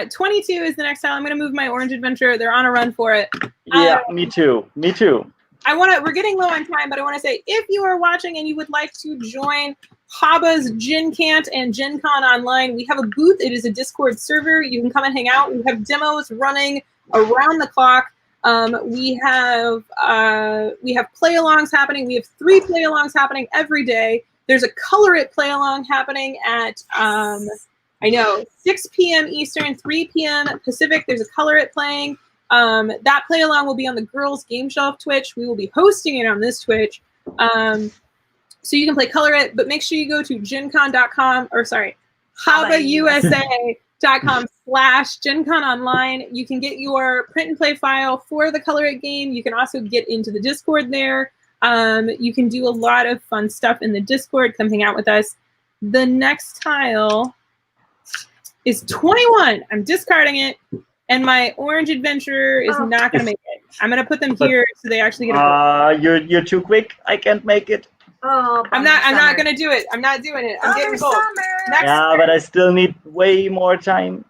S1: 22 is the next tile. I'm going to move my orange adventure. They're on a run for it.
S2: Yeah, me too. Me too.
S1: We're getting low on time, but I want to say, if you are watching and you would like to join Haba's Gen Cant and Gen Con online, we have a booth. It is a Discord server. You can come and hang out. We have demos running around the clock. We have play-alongs happening. We have 3 play-alongs happening every day. There's a Color It play-along happening at 6 p.m. Eastern, 3 p.m. Pacific. There's a Color It playing. That play along will be on the Girls Game Shelf Twitch. We will be hosting it on this Twitch. So you can play Color It, but make sure you go to gencon.com, or sorry, habausa.com/GenCon online. You can get your print and play file for the Color It game. You can also get into the Discord there. You can do a lot of fun stuff in the Discord. Come hang out with us. The next tile is 21. I'm discarding it. And my orange adventure is not going to make it. I'm going to put them here so they actually get a
S2: you're too quick. I can't make it.
S4: Oh,
S1: I'm not going to do it. I'm not doing it. I'm getting both.
S2: Yeah, but I still need way more time.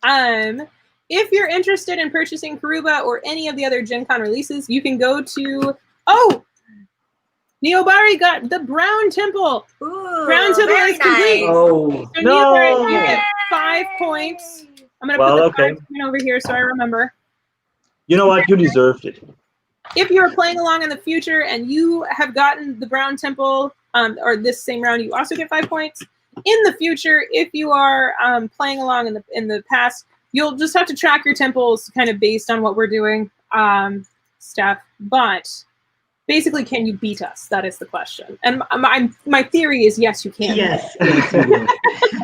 S1: If you're interested in purchasing Karuba or any of the other Gen Con releases, you can go to Neobari got the Brown Temple.
S4: Ooh,
S1: Brown Temple is complete.
S2: Oh,
S1: so
S2: no.
S1: Neobari, you get 5 points. I'm going to put the 5 point over here so I remember.
S2: You know what? You deserved it.
S1: If you're playing along in the future and you have gotten the Brown Temple, or this same round, you also get 5 points. In the future, if you are playing along in the past, you'll just have to track your temples kind of based on what we're doing stuff. But basically, can you beat us? That is the question. And my theory is yes, you can.
S3: Yes.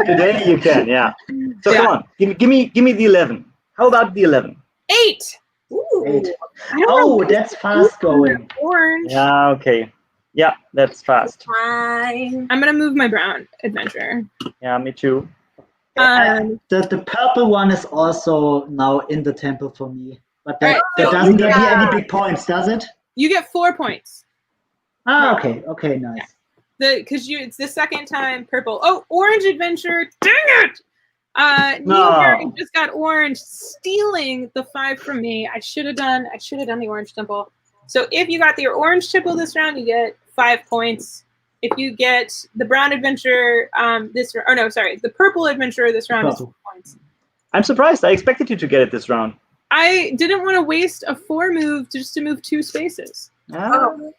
S2: Today you can, yeah. So come on, give me the 11. How about the 11?
S1: 8.
S4: Ooh.
S3: 8. Oh, that's fast going.
S1: Orange.
S2: Yeah, okay. Yeah, that's fast.
S4: Fine.
S1: I'm gonna move my brown adventure.
S2: Yeah, me too.
S3: The purple one is also now in the temple for me. But that doesn't give me any big points, does it?
S1: You get 4 points.
S3: Ah, okay. Okay, nice.
S1: Because it's the second time purple. Oh, orange adventure. Dang it! Neil just got orange, stealing the 5 from me. I should have done the orange temple. So if you got the orange temple this round, you get 5 points. If you get the brown adventure the purple adventure this round is 4 points.
S2: I'm surprised. I expected you to get it this round.
S1: I didn't want to waste a 4 move just to move 2 spaces.
S4: Oh,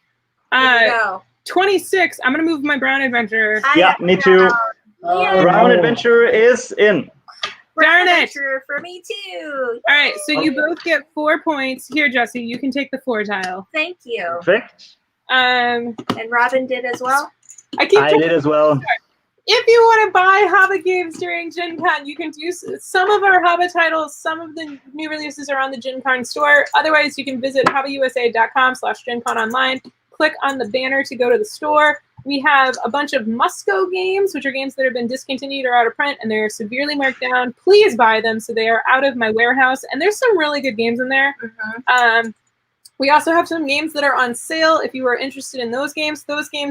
S4: there you go.
S1: 26. I'm gonna move my brown adventure.
S2: Yeah, me too. Brown adventure is in.
S1: Darn it!
S4: Adventure for me too.
S1: All right, so you both get 4 points. Here, Jesse, you can take the 4 tile.
S4: Thank you.
S2: Perfect.
S4: And Robin did as well.
S2: I did as well.
S1: If you want to buy Haba games during Gen Con, you can do some of our Haba titles. Some of the new releases are on the Gen Con store. Otherwise, you can visit habausa.com/GenConOnline. Click on the banner to go to the store. We have a bunch of must-go games, which are games that have been discontinued or out of print, and they're severely marked down. Please buy them so they are out of my warehouse. And there's some really good games in there.
S4: Mm-hmm.
S1: We also have some games that are on sale. If you are interested in those games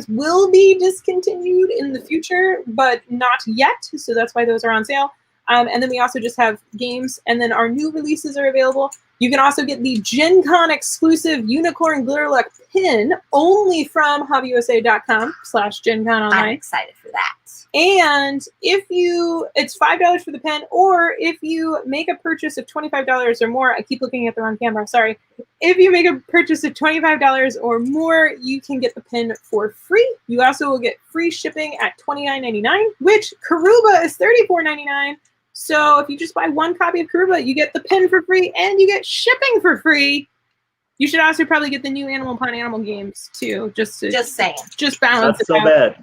S1: will be discontinued in the future, but not yet. So that's why those are on sale. And then we also just have games, and then our new releases are available. You can also get the Gen Con exclusive Unicorn Glitter Luck pin only from habausa.com/GenConOnline.
S4: I'm excited for that.
S1: And it's $5 for the pen, or if you make a purchase of $25 or more, I keep looking at the wrong camera, sorry. If you make a purchase of $25 or more, you can get the pin for free. You also will get free shipping at $29.99, which Karuba is $34.99. So if you just buy 1 copy of Karuba, you get the pin for free and you get shipping for free. You should also probably get the new Animal Upon Animal games too, just
S4: saying.
S1: Just balance
S2: That's
S1: it
S2: so
S1: out.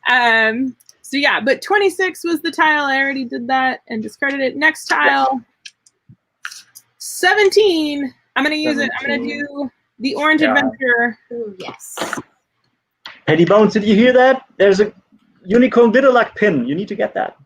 S2: bad.
S1: So yeah, but 26 was the tile. I already did that and discarded it. Next tile, 17. I'm gonna use it. I'm gonna do the orange adventure.
S4: Ooh, yes.
S2: Petty Bones, did you hear that? There's a Unicorn Glitter Luck pin. You need to get that.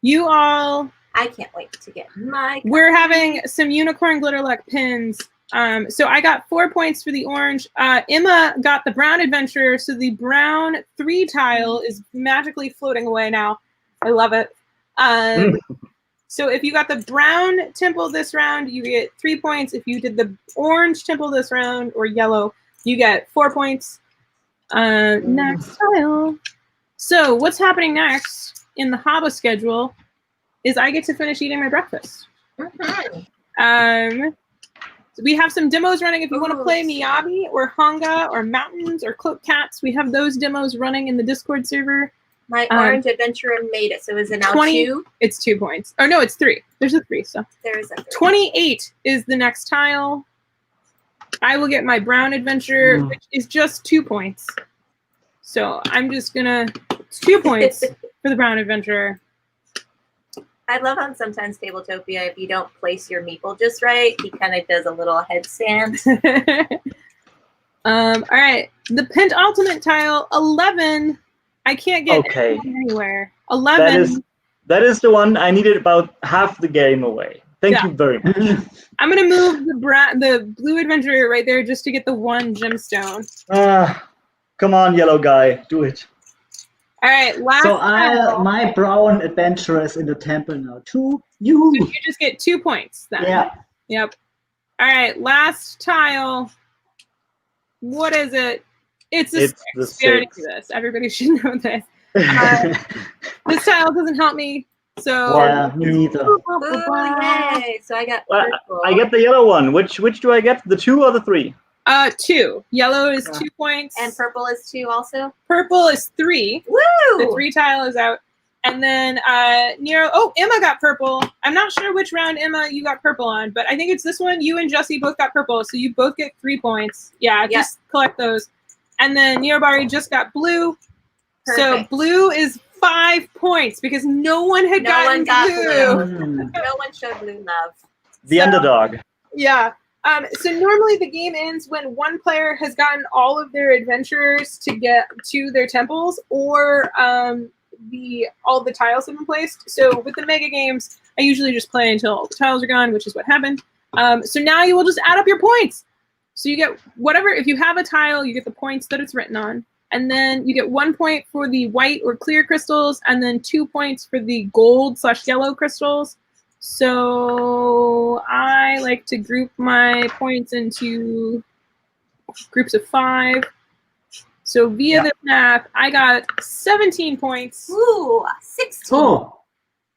S1: You all.
S4: I can't wait to get my.
S1: We're having some Unicorn Glitter Luck pins. So I got 4 points for the orange. Emma got the brown adventure, so the brown 3 tile is magically floating away now. I love it. So if you got the brown temple this round, you get 3 points. If you did the orange temple this round, or yellow, you get 4 points. Next tile. So what's happening next in the Haba schedule is I get to finish eating my breakfast. We have some demos running. If you want to play Miyabi or Hanga or Mountains or Cloak Cats, we have those demos running in the Discord server.
S4: My orange adventurer made it, so is it now
S1: 20,
S4: 2?
S1: It's 2 points. Oh no, it's 3. There's a 3. So
S4: there is a 3.
S1: 28 is the next tile. I will get my brown adventure, which is just 2 points. So I'm just gonna 2 points for the brown adventure.
S4: I love how sometimes Tabletopia, if you don't place your meeple just right, he kind of does a little headstand.
S1: All right, the penultimate tile, 11. I can't get anywhere. 11.
S2: That is the one I needed about half the game away. Thank you very much.
S1: I'm gonna move the blue adventure right there just to get the 1 gemstone.
S2: Come on, yellow guy, do it.
S1: All right, last.
S3: So my brown adventure is in the temple now too.
S1: So you just get 2 points then.
S3: Yeah.
S1: Yep. All right, last tile. What is it? It's a 6.
S2: The 6.
S1: We already do this. Everybody should know this. This tile doesn't help me. So
S3: yeah, me neither.
S4: Ooh, yay. So I got purple.
S2: I get the yellow one. Which do I get? The 2 or the 3?
S1: 2. Yellow is 2 points.
S4: And purple is 2 also?
S1: Purple is 3.
S4: Woo!
S1: The 3 tile is out. And then Emma got purple. I'm not sure which round, Emma, you got purple on, but I think it's this one. You and Jesse both got purple, so you both get 3 points. Yeah, just collect those. And then Nirobari just got blue.
S4: Perfect.
S1: So blue is 5 points because no one had gotten blue.
S4: No one showed blue love.
S2: The underdog.
S1: Yeah. So normally the game ends when one player has gotten all of their adventurers to get to their temples, or all the tiles have been placed. So with the mega games, I usually just play until all the tiles are gone, which is what happened. So now you will just add up your points. So you get whatever, if you have a tile, you get the points that it's written on. And then you get 1 point for the white or clear crystals, and then 2 points for the gold/yellow crystals. So I like to group my points into groups of 5. So via this math, I got 17 points.
S4: Ooh, 16.
S3: Oh,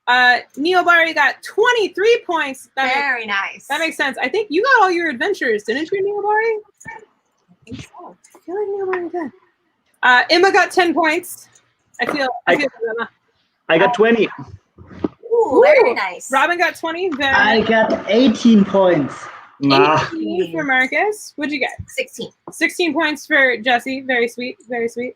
S1: Neobari got 23 points.
S4: Very nice.
S1: That makes sense. I think you got all your adventures, didn't you, Neobari?
S4: I think so.
S1: I feel like Neobari did. Emma got 10 points. I feel Emma.
S2: I got 20.
S4: Ooh, very nice.
S1: Robin got 20. Then
S3: I got 18 points.
S1: 18 for Marcus. What'd you get?
S4: 16.
S1: 16 points for Jesse. Very sweet. Very sweet.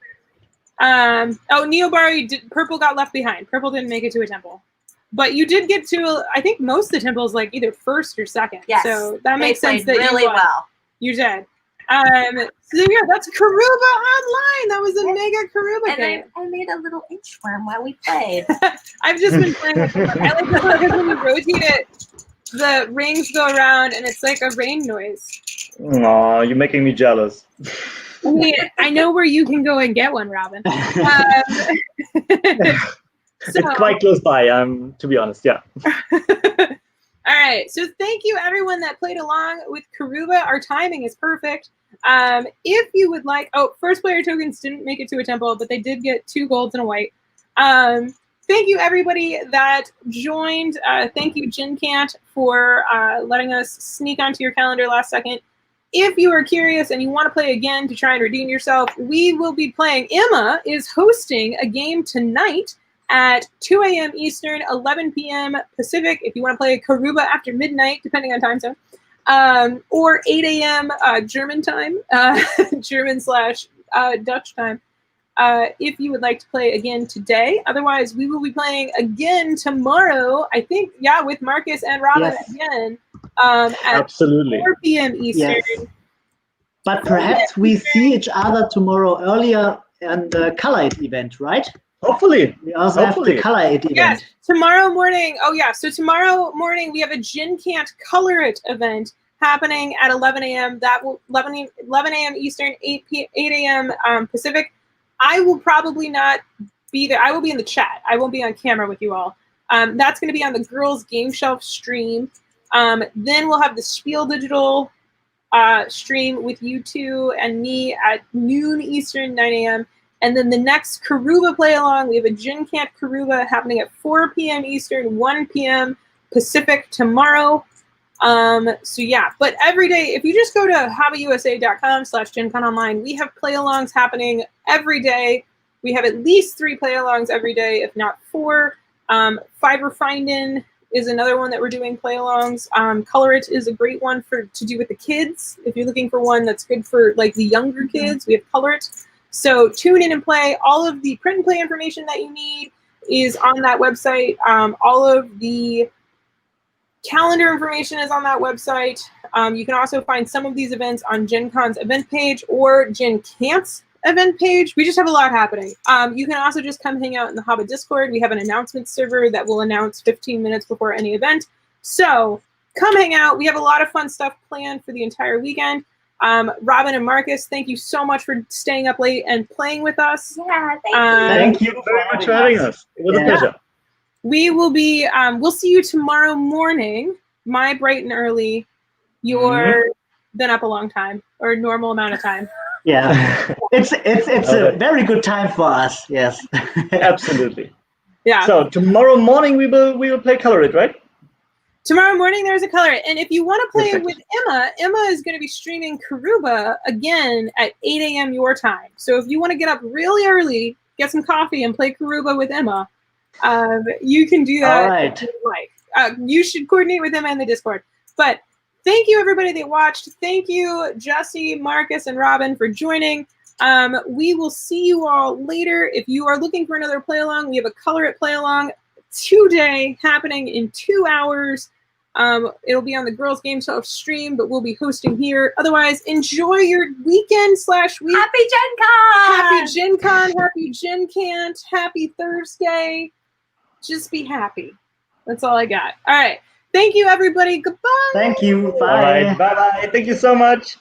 S1: Neobari purple got left behind. Purple didn't make it to a temple. But you did get to, I think, most of the temples, like either first or second.
S4: Yes.
S1: So that makes sense that
S4: really
S1: you won.
S4: well.
S1: You did. So yeah, that's Karuba Online. That was a mega Karuba game.
S4: I made a little inchworm while we played.
S1: I've just been playing with it. I like the because when you rotate it, the rings go around and it's like a rain noise.
S2: Aw, you're making me jealous.
S1: I know where you can go and get one, Robin.
S2: It's quite close by, to be honest, yeah.
S1: All right, so thank you everyone that played along with Karuba. Our timing is perfect. If you would like, first player tokens didn't make it to a temple, but they did get 2 golds and a white. Thank you everybody that joined. Thank you GenCant for letting us sneak onto your calendar last second. If you are curious and you want to play again to try and redeem yourself, we will be playing. Emma is hosting a game tonight at 2 a.m. Eastern, 11 p.m. Pacific, if you want to play Karuba after midnight, depending on time zone, or 8 a.m. German time, German/Dutch time, if you would like to play again today. Otherwise, we will be playing again tomorrow, I think, with Marcus and Robin again at
S2: Absolutely.
S1: 4 p.m. Eastern.
S3: Yes. But perhaps we see each other tomorrow earlier in the Color It event, right?
S2: Hopefully.
S3: We also have the Color It event.
S1: Yes, tomorrow morning. Oh, yeah. So tomorrow morning, we have a GenCant Color It event happening at 11 a.m. That will 11 a.m. Eastern, 8 a.m. Pacific. I will probably not be there. I will be in the chat. I won't be on camera with you all. That's going to be on the Girls Game Shelf stream. Then we'll have the Spiel Digital stream with you two and me at noon Eastern, 9 a.m. And then the next Karuba play along, we have a GenCant Karuba happening at 4 p.m. Eastern, 1 p.m. Pacific tomorrow. So yeah, but every day, if you just go to hobbyusa.com/GenConOnline, we have play-alongs happening every day. We have at least 3 play-alongs every day, if not 4. Fiber Findin' is another one that we're doing play-alongs. Color It is a great one to do with the kids. If you're looking for one that's good for like the younger kids, we have Color It. So tune in and play. All of the print and play information that you need is on that website. All of the calendar information is on that website. You can also find some of these events on Gen Con's event page or GenCant's event page. We just have a lot happening. You can also just come hang out in the Haba Discord. We have an announcement server that will announce 15 minutes before any event. So come hang out. We have a lot of fun stuff planned for the entire weekend. Robin and Marcus, thank you so much for staying up late and playing with us.
S4: Yeah,
S2: thank you very much for having us. It was a pleasure.
S1: We will be, we'll see you tomorrow morning, my bright and early. You're been up a long time or normal amount of time.
S3: Yeah, it's a very good time for us. Yes,
S2: absolutely.
S1: Yeah.
S2: So tomorrow morning we will play Color It, right?
S1: Tomorrow morning there's a Color It, and if you want to play with Emma is going to be streaming Karuba again at 8 a.m. your time. So if you want to get up really early, get some coffee, and play Karuba with Emma, you can do that.
S3: All right.
S1: If you like. You should coordinate with Emma in the Discord. But thank you everybody that watched. Thank you Jesse, Marcus, and Robin for joining. We will see you all later. If you are looking for another play along, we have a Color It play along today happening in 2 hours. It'll be on the Girls Game Shelf stream, but we'll be hosting here. Otherwise, enjoy your weekend/week.
S4: Happy Gen Con!
S1: Happy Gen Con, happy GenCant, happy Thursday. Just be happy. That's all I got. All right. Thank you, everybody. Goodbye.
S3: Thank you. Bye.
S2: All right. Bye-bye. Thank you so much.